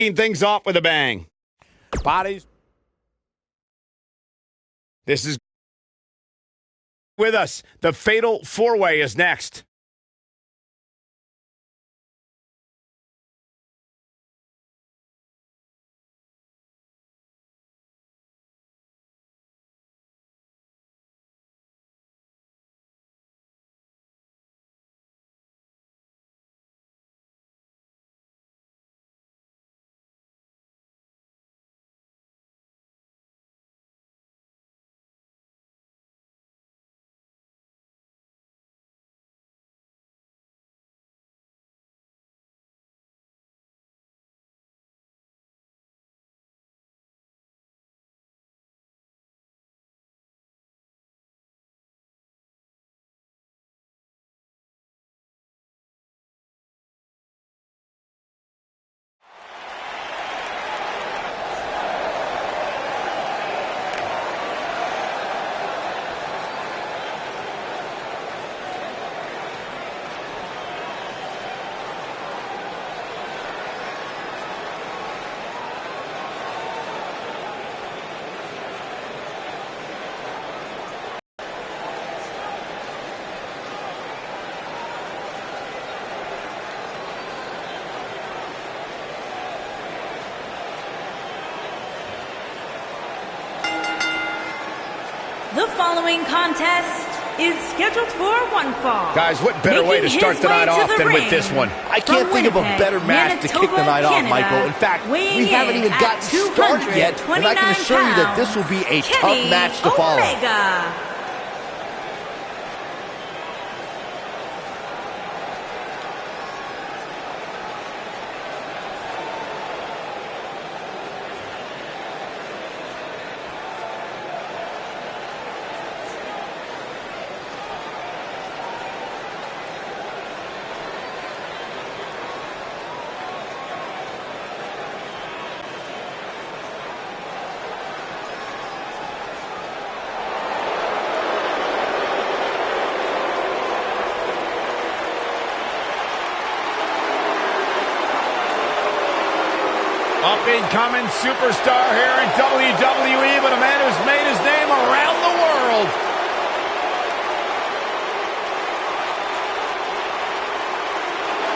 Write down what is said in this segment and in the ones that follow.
Things off with a bang. Bodies. This is with us. The Fatal 4-Way is next. The following contest is scheduled for one fall. Guys, what better way to start the night off than with this one? I can't think of a better match to kick the night off, Michael. In fact, we haven't even gotten started yet, and I can assure you that this will be a tough match to follow. Up-and-coming superstar here in WWE, but a man who's made his name around the world.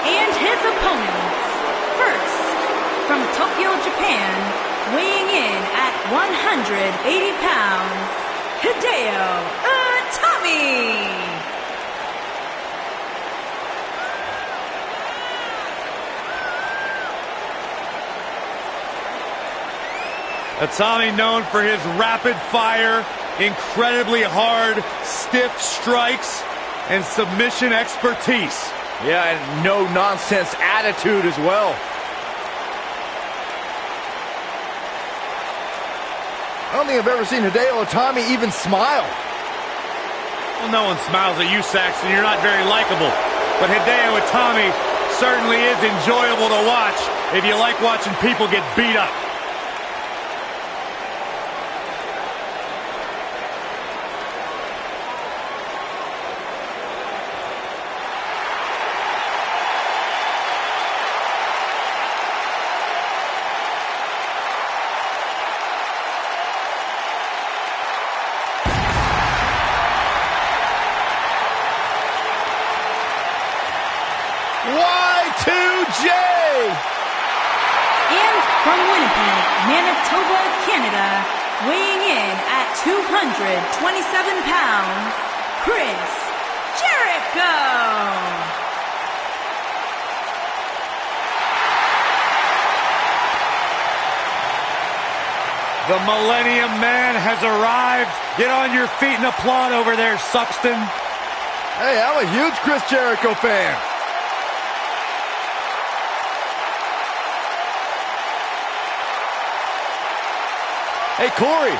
And his opponents, first, from Tokyo, Japan, weighing in at 180 pounds, Hideo Itami. Itami known for his rapid-fire, incredibly hard, stiff strikes, and submission expertise. Yeah, and no-nonsense attitude as well. I don't think I've ever seen Hideo Itami even smile. Well, no one smiles at you, Saxton. You're not very likable. But Hideo Itami certainly is enjoyable to watch if you like watching people get beat up. Wwe2k19. And from Winnipeg, Manitoba, Canada, weighing in at 227 pounds, Chris Jericho. The Millennium Man has arrived. Get on your feet and applaud over there, Suxton. Hey, I'm a huge Chris Jericho fan. Hey, Corey,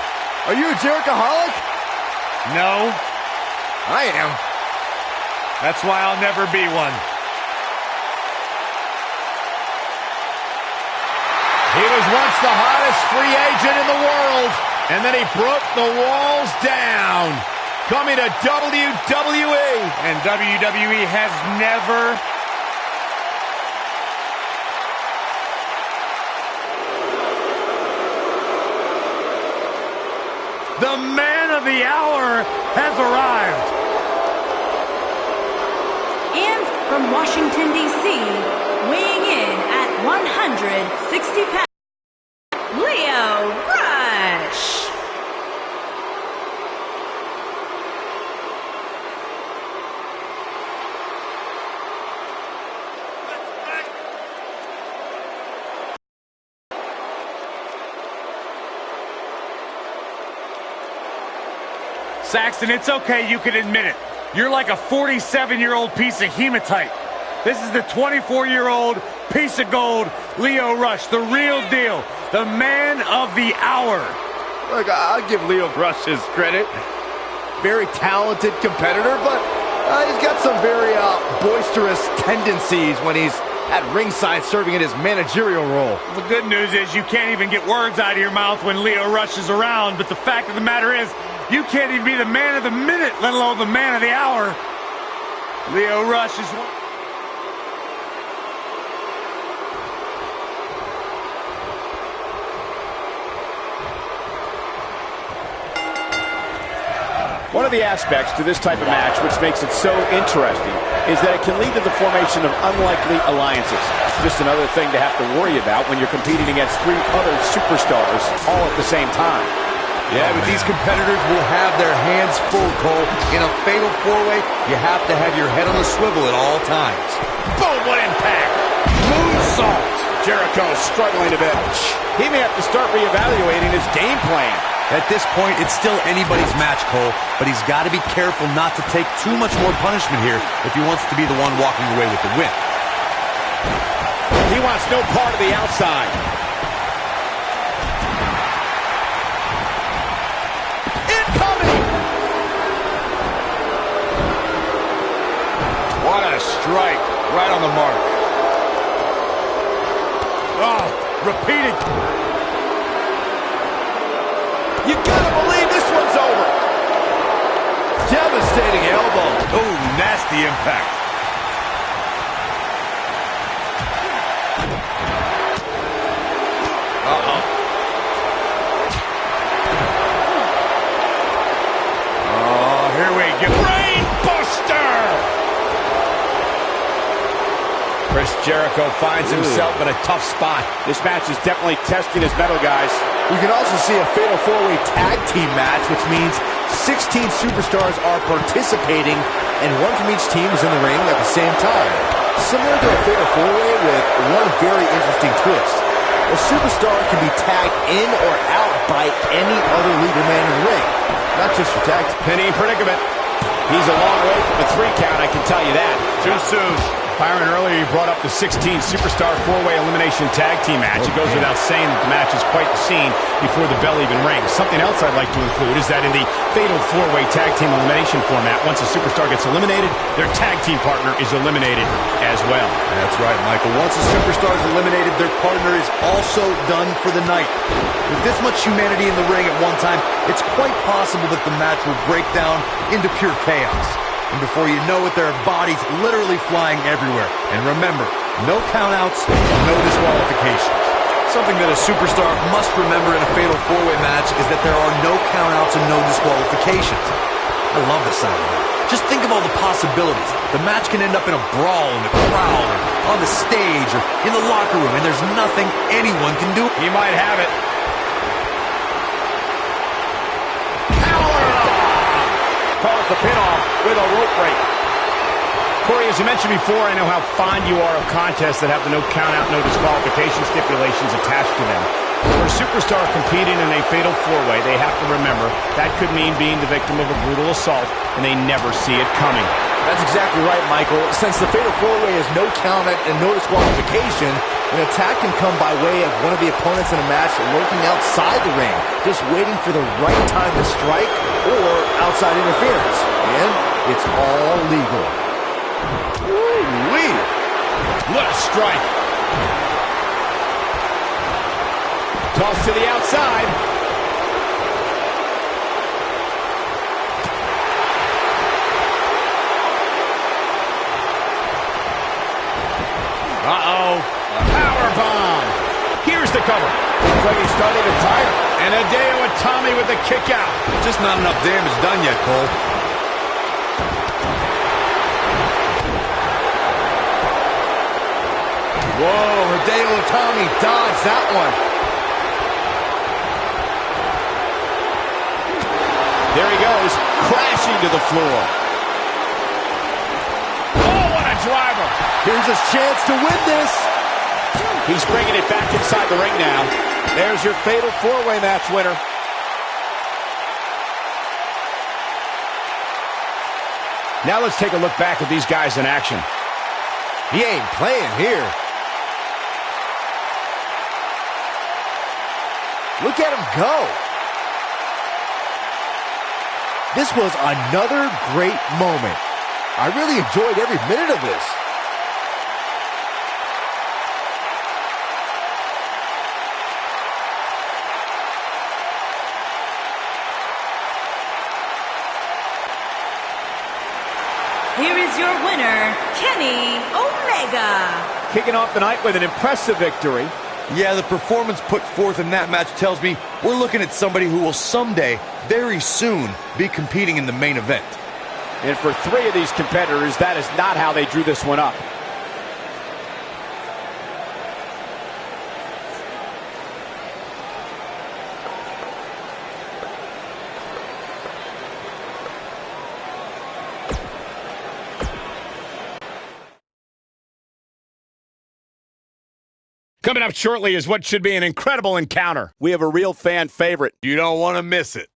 are you a Jerichoholic? No. I am. That's why I'll never be one. He was once the hottest free agent in the world, and then he broke the walls down. Coming to WWE. And WWE has never The man of the hour has arrived. And from Washington, D.C., weighing in at 160 pounds, Lio Rush. Saxton, it's okay, you can admit it. You're like a 47-year-old piece of hematite. This is the 24-year-old piece of gold, Lio Rush, the real deal, the man of the hour. Look, I'll give Lio Rush his credit. Very talented competitor, but he's got some very boisterous tendencies when he's at ringside serving in his managerial role. The good news is you can't even get words out of your mouth when Lio Rush is around, but the fact of the matter is, you can't even be the man of the minute, let alone the man of the hour. Lio Rush is one of the aspects to this type of match which makes it so interesting is that it can lead to the formation of unlikely alliances. Just another thing to have to worry about when you're competing against three other superstars all at the same time. Yeah, but these competitors will have their hands full, Cole. In a fatal four-way, you have to have your head on the swivel at all times. Boom, what impact! Moonsault! Jericho struggling a bit. He may have to start reevaluating his game plan. At this point, it's still anybody's match, Cole, but he's got to be careful not to take too much more punishment here if he wants to be the one walking away with the win. He wants no part of the outside. Incoming! What a strike. Right on the mark. Oh, repeated. You gotta believe this one's over. Devastating elbow. oh, nasty impact. Uh-oh. Oh, here we go. Brain buster! Chris Jericho finds himself in a tough spot. This match is definitely testing his mettle, guys. You can also see a fatal four-way tag team match, which means 16 superstars are participating, and one from each team is in the ring at the same time. Similar to a fatal four-way with one very interesting twist. A superstar can be tagged in or out by any other legal man in the ring, not just for tag team. Penny predicament. He's a long way from a 3 count, I can tell you that. Too soon. Byron, earlier you brought up the 16 superstar 4-way elimination tag team match. It goes without saying that the match is quite the scene before the bell even rings. Something else I'd like to include is that in the fatal 4-way tag team elimination format, once a superstar gets eliminated, their tag team partner is eliminated as well. That's right, Michael. Once a superstar is eliminated, their partner is also done for the night. With this much humanity in the ring at one time, it's quite possible that the match will break down into pure chaos. And before you know it, there are bodies literally flying everywhere. And remember, no countouts, no disqualifications. Something that a superstar must remember in a fatal four-way match is that there are no countouts and no disqualifications. I love the sound of that. Just think of all the possibilities. The match can end up in a brawl in the crowd, or on the stage, or in the locker room, and there's nothing anyone can do. He might have it. Calls the pin off with a rope break. Corey, as you mentioned before, I know how fond you are of contests that have the no count-out, no disqualification stipulations attached to them. For a superstar competing in a fatal four-way, they have to remember that could mean being the victim of a brutal assault, and they never see it coming. That's exactly right, Michael. Since the fatal four-way is no count-out and no disqualification, an attack can come by way of one of the opponents in a match lurking outside the ring, just waiting for the right time to strike or outside interference. And it's all legal. Ooh-wee! What a strike! Toss to the outside. Uh-oh. Powerbomb. Here's the cover. Looks like he's starting to tire. And Hideo Itami with the kick out. Just not enough damage done yet, Cole. Whoa, Hideo Itami dodged that one. There he goes, crashing to the floor. Oh, what a driver. Here's his chance to win this. He's bringing it back inside the ring now. There's your fatal four-way match winner. Now let's take a look back at these guys in action. He ain't playing here. Look at him go. This was another great moment. I really enjoyed every minute of this. Here is your winner, Kenny Omega. Kicking off the night with an impressive victory. Yeah, the performance put forth in that match tells me we're looking at somebody who will someday, very soon, be competing in the main event. And for three of these competitors, that is not how they drew this one up. Coming up shortly is what should be an incredible encounter. We have a real fan favorite. You don't want to miss it.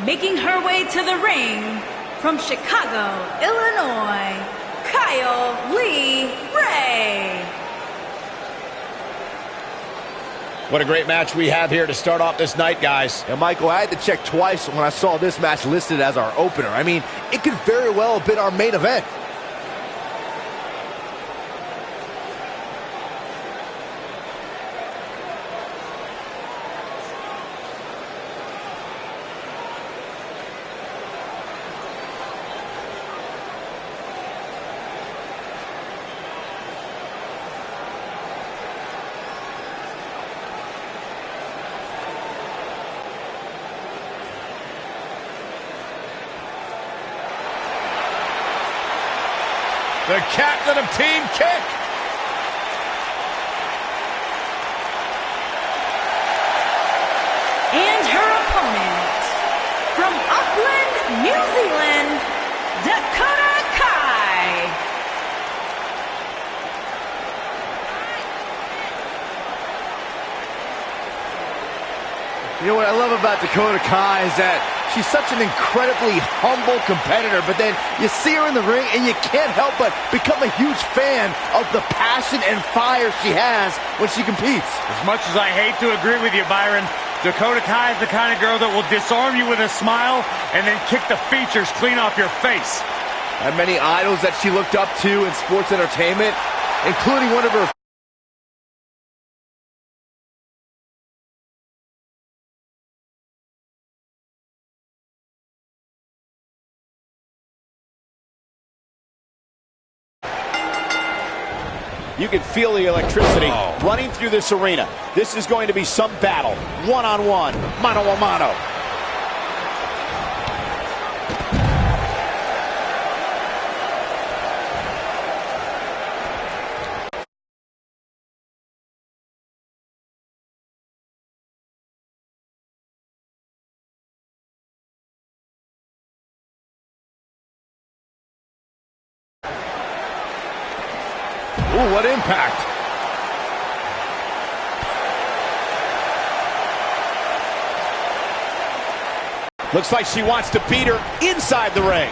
Making her way to the ring from Chicago, Illinois, Kyle Lee Ray. What a great match we have here to start off this night, guys. And Michael, I had to check twice when I saw this match listed as our opener. I mean, it could very well have been our main event. The captain of Team Kick. And her opponent from Auckland, New Zealand, Dakota Kai. You know what I love about Dakota Kai is that she's such an incredibly humble competitor, but then you see her in the ring and you can't help but become a huge fan of the passion and fire she has when she competes. As much as I hate to agree with you, Byron, Dakota Kai is the kind of girl that will disarm you with a smile and then kick the features clean off your face. And many idols that she looked up to in sports entertainment, including one of her You can feel the electricity running through this arena. This is going to be some battle. One-on-one, mano-a-mano. Ooh, what impact. Looks like she wants to beat her inside the ring.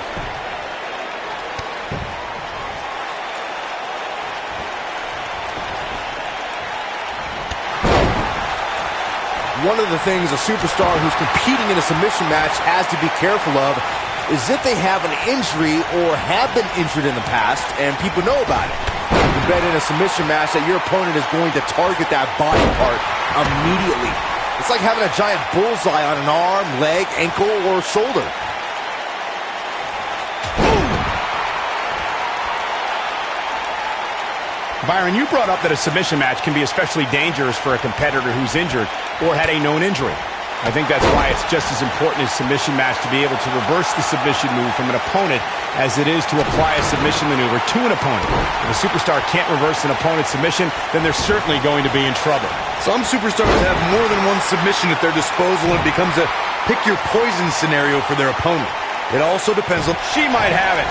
One of the things a superstar who's competing in a submission match has to be careful of is if they have an injury or have been injured in the past and people know about it. You bet in a submission match that your opponent is going to target that body part immediately. It's like having a giant bullseye on an arm, leg, ankle, or shoulder. Byron, you brought up that a submission match can be especially dangerous for a competitor who's injured or had a known injury. I think that's why it's just as important as submission match to be able to reverse the submission move from an opponent as it is to apply a submission maneuver to an opponent. If a superstar can't reverse an opponent's submission, then they're certainly going to be in trouble. Some superstars have more than one submission at their disposal and it becomes a pick-your-poison scenario for their opponent. It also depends on... She might have it.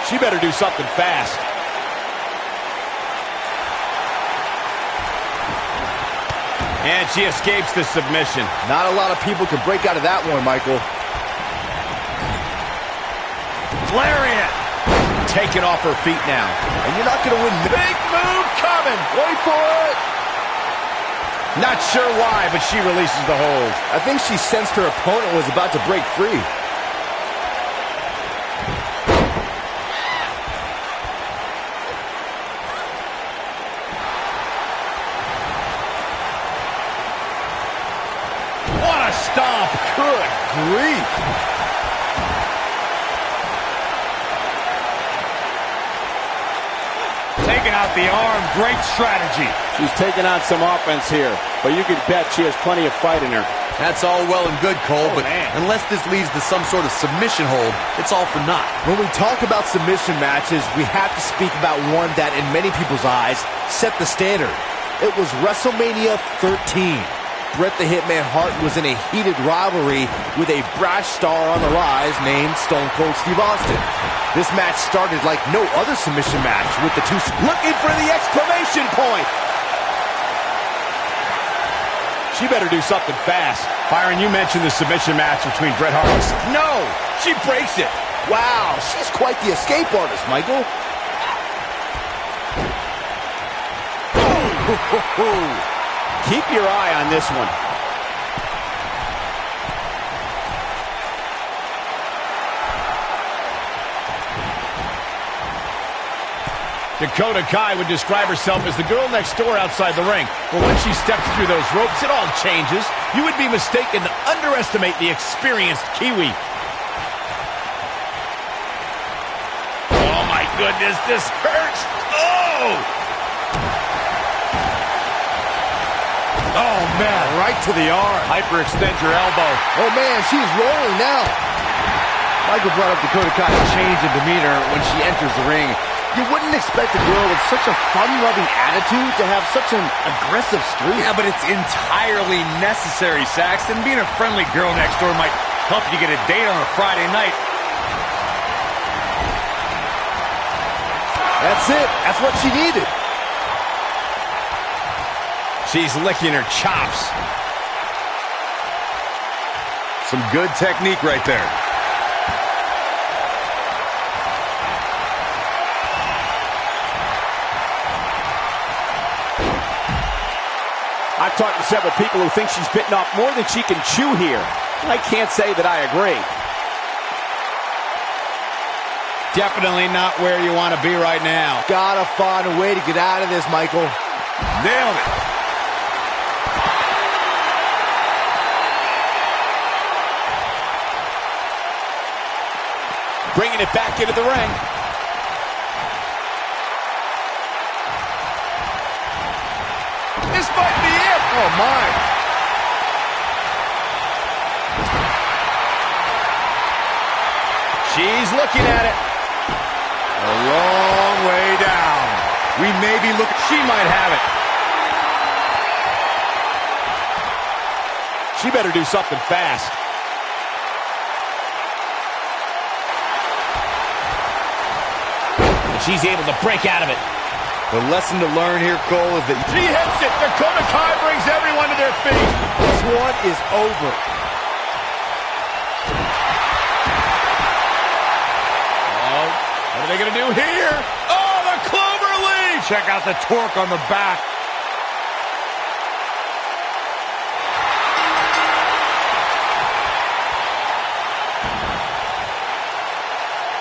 She better do something fast. And she escapes the submission. Not a lot of people can break out of that one, Michael. Lariat. Taken off her feet now. And you're not going to win. Big move coming. Wait for it. Not sure why, but she releases the hold. I think she sensed her opponent was about to break free. Stomp. Good grief. Taking out the arm, great strategy. She's taking on some offense here, but you can bet she has plenty of fight in her. That's all well and good, Cole, but unless this leads to some sort of submission hold, it's all for naught. When we talk about submission matches, we have to speak about one that, in many people's eyes, set the standard. It was WrestleMania 13. Bret the Hitman Hart was in a heated rivalry with a brash star on the rise named Stone Cold Steve Austin. This match started like no other submission match with the two looking for the exclamation point. She better do something fast. Byron, you mentioned the submission match between Bret Hart and... No! She breaks it! Wow, she's quite the escape artist, Michael. Keep your eye on this one. Dakota Kai would describe herself as the girl next door outside the ring. Well, when she steps through those ropes, it all changes. You would be mistaken to underestimate the experienced Kiwi. Oh, my goodness, this hurts. Oh! Oh, man, right to the arm. Hyperextend your elbow. Oh, man, she's rolling now. Michael brought up Dakota Kai's change in demeanor when she enters the ring. You wouldn't expect a girl with such a fun-loving attitude to have such an aggressive streak. Yeah, but it's entirely necessary, Saxton. Being a friendly girl next door might help you get a date on a Friday night. That's it. That's what she needed. She's licking her chops. Some good technique right there. I've talked to several people who think she's bitten off more than she can chew here. I can't say that I agree. Definitely not where you want to be right now. Gotta find a way to get out of this, Michael. Nailed it. Bringing it back into the ring. This might be it. Oh, my. She's looking at it. A long way down. We may be looking... She might have it. She better do something fast. she's able to break out of it. The lesson to learn here, Cole, is that She hits it. Dakota Kai brings everyone to their feet. this one is over. Oh, what are they going to do here? Oh, the clover leaf. Check out the torque on the back.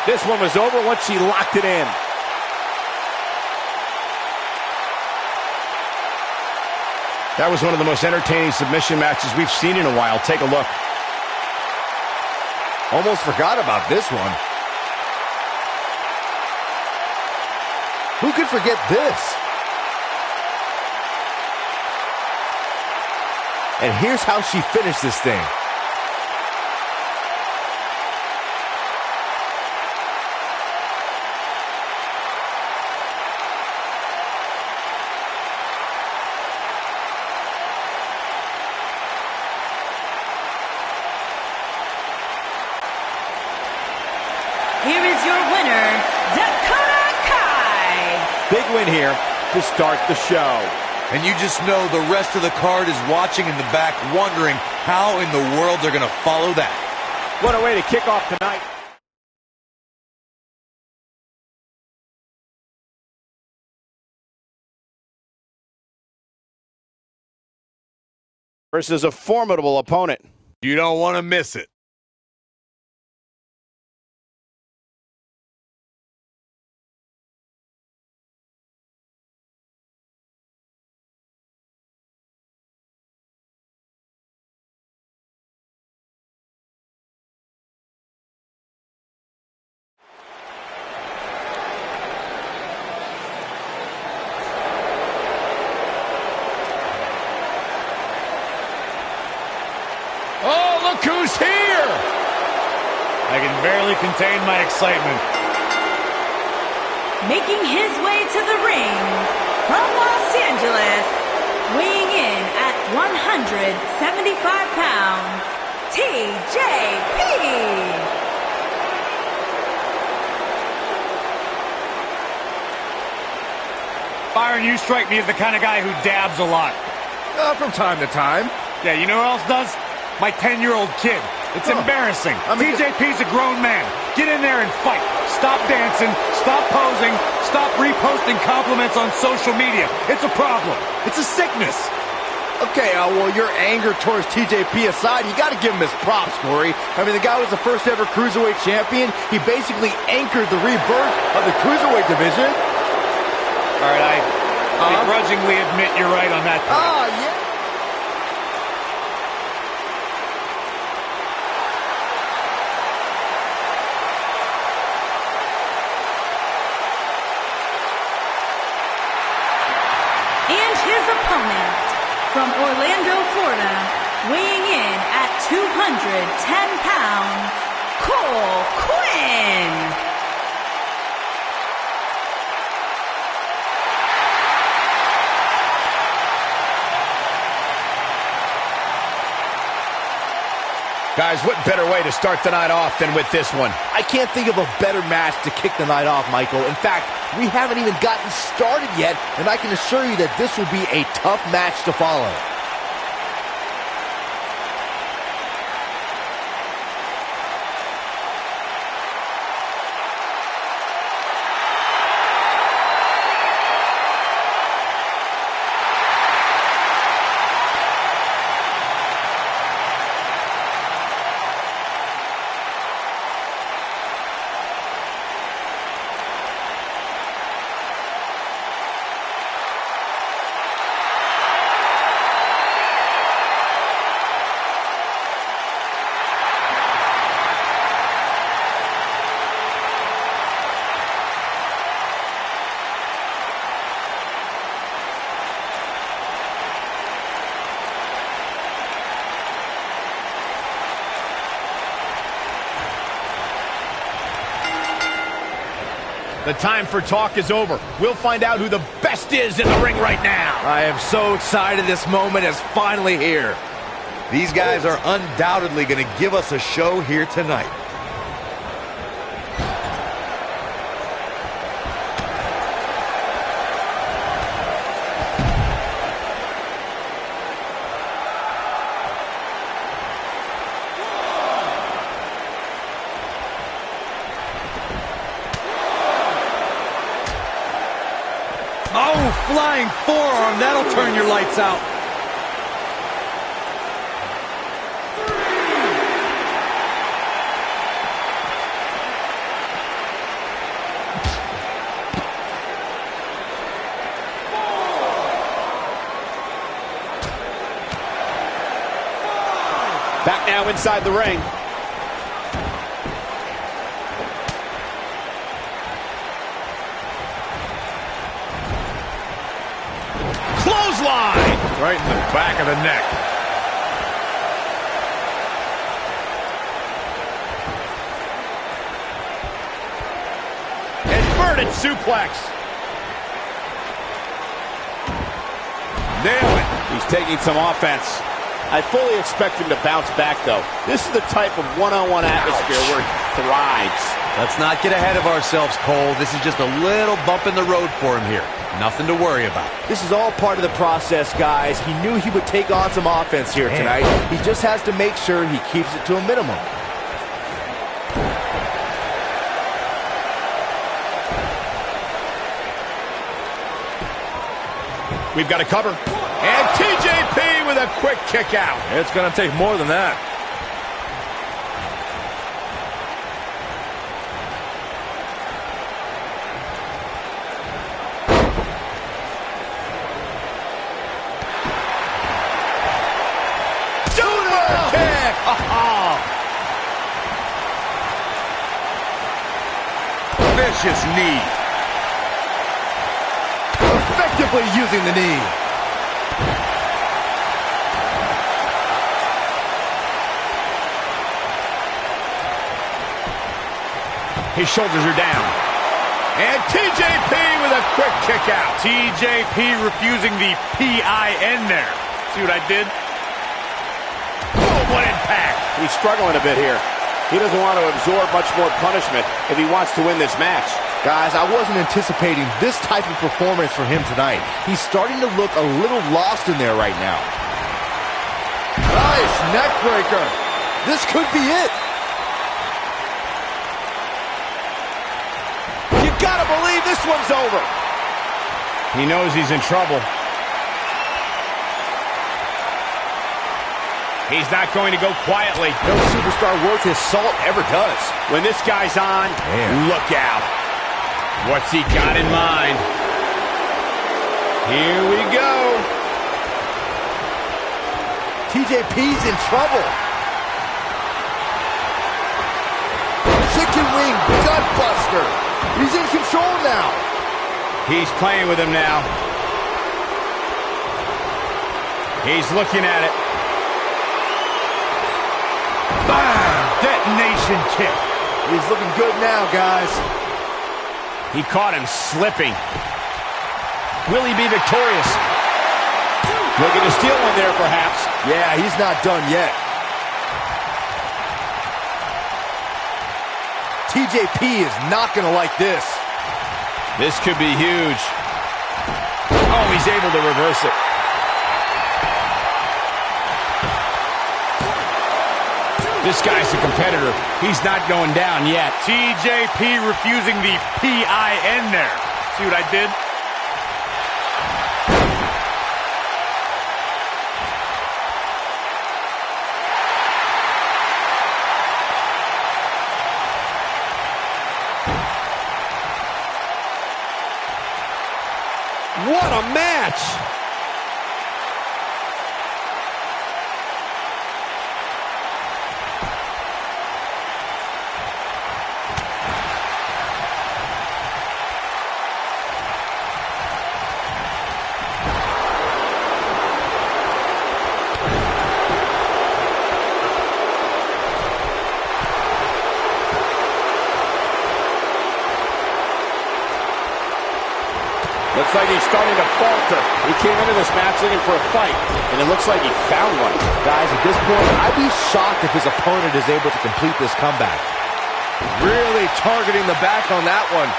This one was over once she locked it in. That was one of the most entertaining submission matches we've seen in a while. Take a look. Almost forgot about this one. Who could forget this? And here's how she finished this thing. Here is your winner, Dakota Kai. Big win here to start the show. And you just know the rest of the card is watching in the back, wondering how in the world they're going to follow that. What a way to kick off tonight. Versus a formidable opponent. You don't want to miss it. Oh, look who's here! I can barely contain my excitement. Making his way to the ring from Los Angeles, weighing in at 175 pounds, TJP. Byron, you strike me as the kind of guy who dabs a lot. From time to time. Yeah, you know who else does? My 10-year-old kid. It's embarrassing. TJP's a grown man. Get in there and fight. Stop dancing. Stop posing. Stop reposting compliments on social media. It's a problem. It's a sickness. Okay, well, your anger towards TJP aside, you got to give him his props, Corey. I mean, the guy was the first ever Cruiserweight champion. He basically anchored the rebirth of the Cruiserweight division. All right, I begrudgingly admit you're right on that point. Oh, yeah. And his opponent from Orlando, Florida, weighing in at 210 pounds, Cole Quinn. Guys, what better way to start the night off than with this one? I can't think of a better match to kick the night off, Michael. In fact, we haven't even gotten started yet, and I can assure you that this will be a tough match to follow. The time for talk is over. We'll find out who the best is in the ring right now. I am so excited this moment is finally here. These guys are undoubtedly going to give us a show here tonight. Oh, flying forearm. That'll turn your lights out. Back now inside the ring. Clothesline! Right in the back of the neck. Inverted suplex. Nail it. He's taking some offense. I fully expect him to bounce back, though. This is the type of one-on-one atmosphere where he thrives. Let's not get ahead of ourselves, Cole. This is just a little bump in the road for him here. Nothing to worry about. This is all part of the process, guys. He knew he would take on some offense here tonight. He just has to make sure he keeps it to a minimum. We've got a cover. And TJP with a quick kick out. It's going to take more than that. Super kick! Vicious knee. Effectively using the knee. His shoulders are down. And TJP with a quick kick out. TJP refusing the P-I-N there. See what I did? Oh, what impact. He's struggling a bit here. He doesn't want to absorb much more punishment if he wants to win this match. Guys, I wasn't anticipating this type of performance for him tonight. He's starting to look a little lost in there right now. Nice neck breaker. This could be it. You gotta believe this one's over. He knows he's in trouble. He's not going to go quietly. No superstar worth his salt ever does. When this guy's on, look out. What's he got in mind? Here we go. TJP's in trouble. Chicken wing gut buster. He's in control now. He's playing with him now. He's looking at it. Bam! Detonation kick. He's looking good now, guys. He caught him slipping. Will he be victorious? Looking to steal one there, perhaps. Yeah, he's not done yet. TJP is not going to like this. This could be huge. Oh, he's able to reverse it. This guy's a competitor. He's not going down yet. TJP refusing the P-I-N there. See what I did? What a match! Looks like he's starting to falter. He came into this match looking for a fight, and it looks like he found one. Guys, at this point, I'd be shocked if his opponent is able to complete this comeback. Really targeting the back on that one.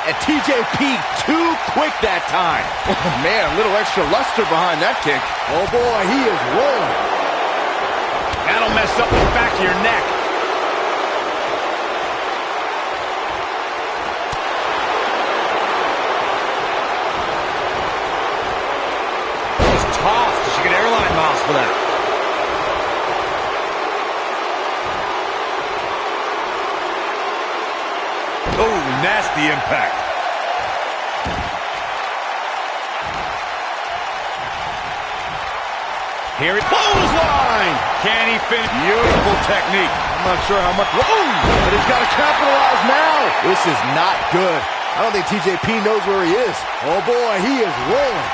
And TJP too quick that time. Oh, man, a little extra luster behind that kick. Oh, boy, he is rolling. That'll mess up the back of your neck. Oh, nasty impact. Here it clothesline. Can he finish? Beautiful technique. I'm not sure how much. Whoa! But he's got to capitalize now. This is not good. I don't think TJP knows where he is. Oh boy, he is rolling.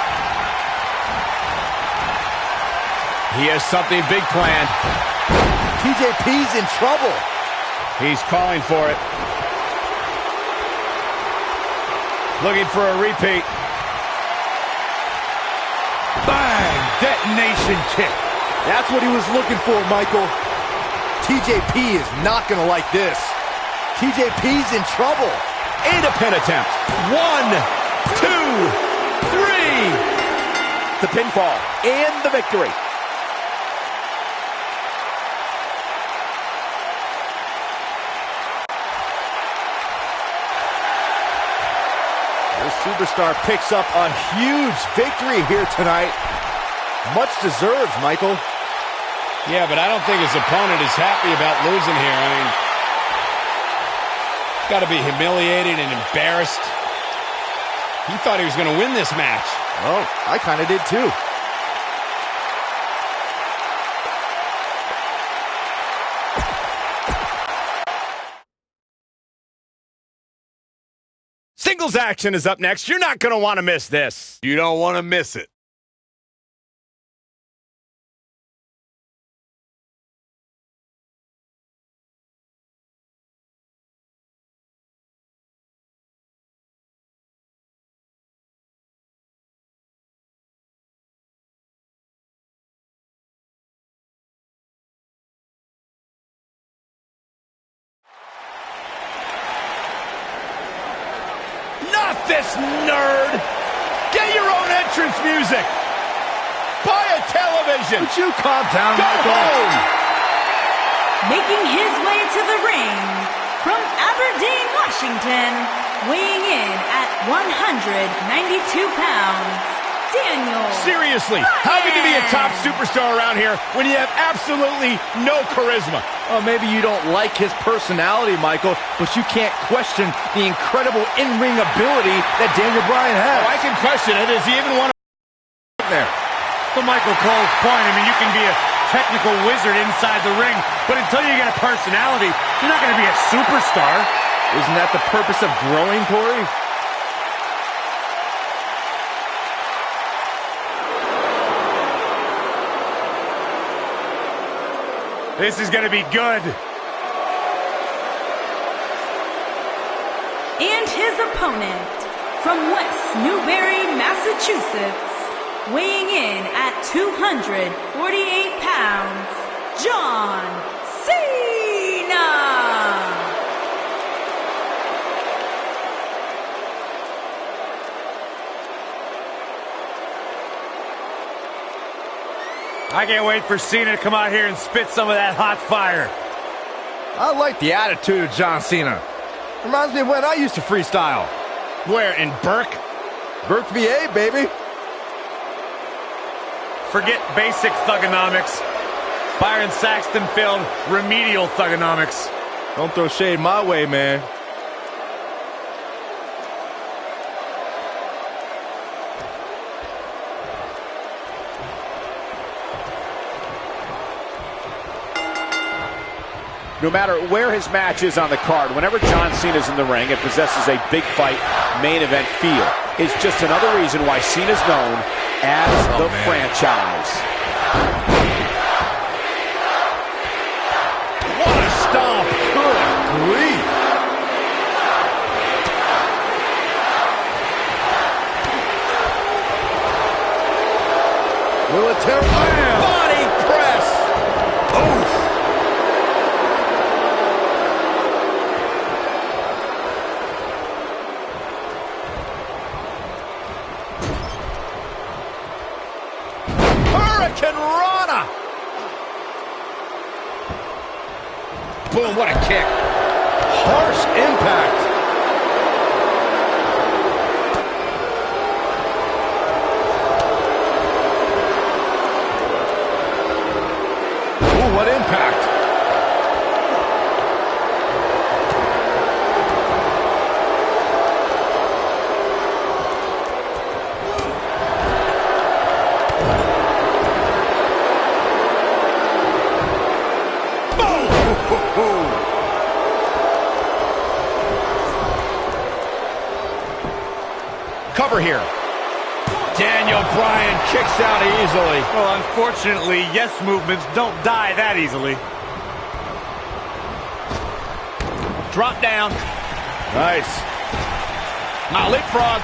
He has something big planned. TJP's in trouble. He's calling for it. Looking for a repeat. Bang! Detonation kick. That's what he was looking for, Michael. TJP is not going to like this. TJP's in trouble. And a pin attempt. 1, 2, 3. The pinfall and the victory. This superstar picks up a huge victory here tonight. Much deserved, Michael. Yeah, but I don't think his opponent is happy about losing here. I mean, he's got to be humiliated and embarrassed. He thought he was going to win this match. Well, I kind of did too. Singles action is up next. You're not going to want to miss this. You don't want to miss it. Not this nerd! Get your own entrance music! Buy a television! Would you calm down, Go Michael? home! Making his way to the ring from Aberdeen, Washington, weighing in at 192 pounds, Daniel. Seriously, how can you be a top superstar around here when you have absolutely no charisma? Well, maybe you don't like his personality, Michael, but you can't question the incredible in-ring ability that Daniel Bryan has. Oh, I can question it. Does he even want to there? To Michael Cole's point, I mean, you can be a technical wizard inside the ring, but until you get a personality, you're not going to be a superstar. Isn't that the purpose of growing, Corey? This is going to be good. And his opponent from West Newbury, Massachusetts, weighing in at 248 pounds, John Cena. I can't wait for Cena to come out here and spit some of that hot fire. I like the attitude of John Cena. Reminds me of when I used to freestyle. Where, in Burke? Burke, VA, baby. Forget basic thugonomics. Byron Saxton filled remedial thugonomics. Don't throw shade my way, man. No matter where his match is on the card, whenever John Cena's in the ring, it possesses a big fight, main event feel. It's just another reason why Cena's known as the franchise. What a stomp. Good grief. Military body press. Oof. Rana. Boom, what a kick. Harsh impact. Ooh, what impact. cover here. Daniel Bryan kicks out easily. Well, unfortunately, yes movements don't die that easily. Drop down. Nice. Now leapfrog.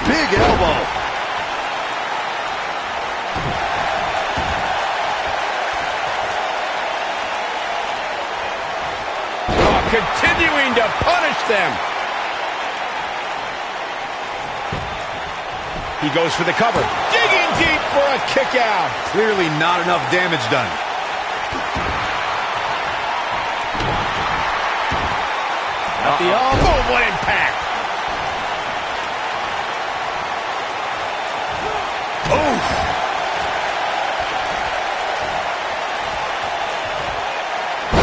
Big elbow. Oh, continuing to punish them. He goes for the cover. Digging deep for a kick out. Clearly not enough damage done. At the elbow. Oh, what impact. Oof.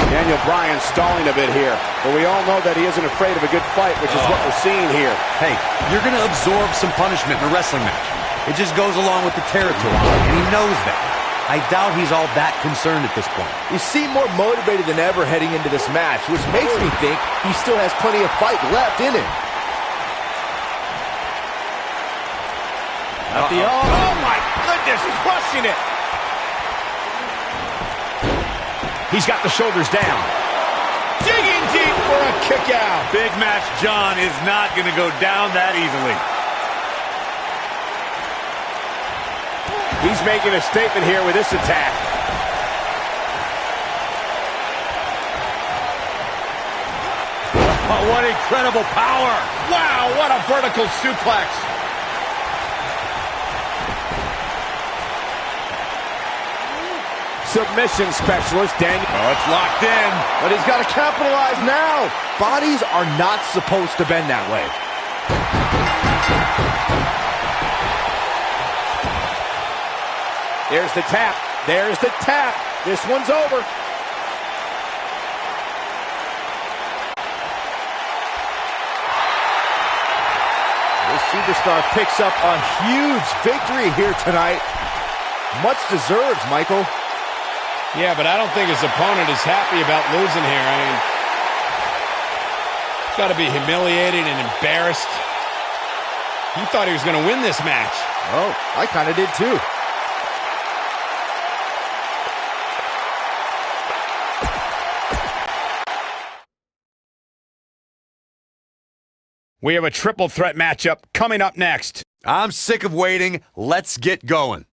Daniel Bryan stalling a bit here, but we all know that he isn't afraid of a good fight, which is what we're seeing here. Hey, you're going to absorb some punishment in a wrestling match. It just goes along with the territory, and he knows that. I doubt he's all that concerned at this point. You seem more motivated than ever heading into this match, which makes me think he still has plenty of fight left in him. At the elbow. Oh, my goodness, crushing it. He's got the shoulders down. Digging deep for a kick out. Big Match John is not going to go down that easily. He's making a statement here with this attack. Oh, what incredible power. Wow, what a vertical suplex. Submission specialist, Daniel. Oh, it's locked in. But he's got to capitalize now. Bodies are not supposed to bend that way. There's the tap. There's the tap. This one's over. This superstar picks up a huge victory here tonight. Much deserved, Michael. Yeah, but I don't think his opponent is happy about losing here. I mean, he's got to be humiliated and embarrassed. He thought he was going to win this match. Oh, I kind of did too. We have a triple threat matchup coming up next. I'm sick of waiting. Let's get going.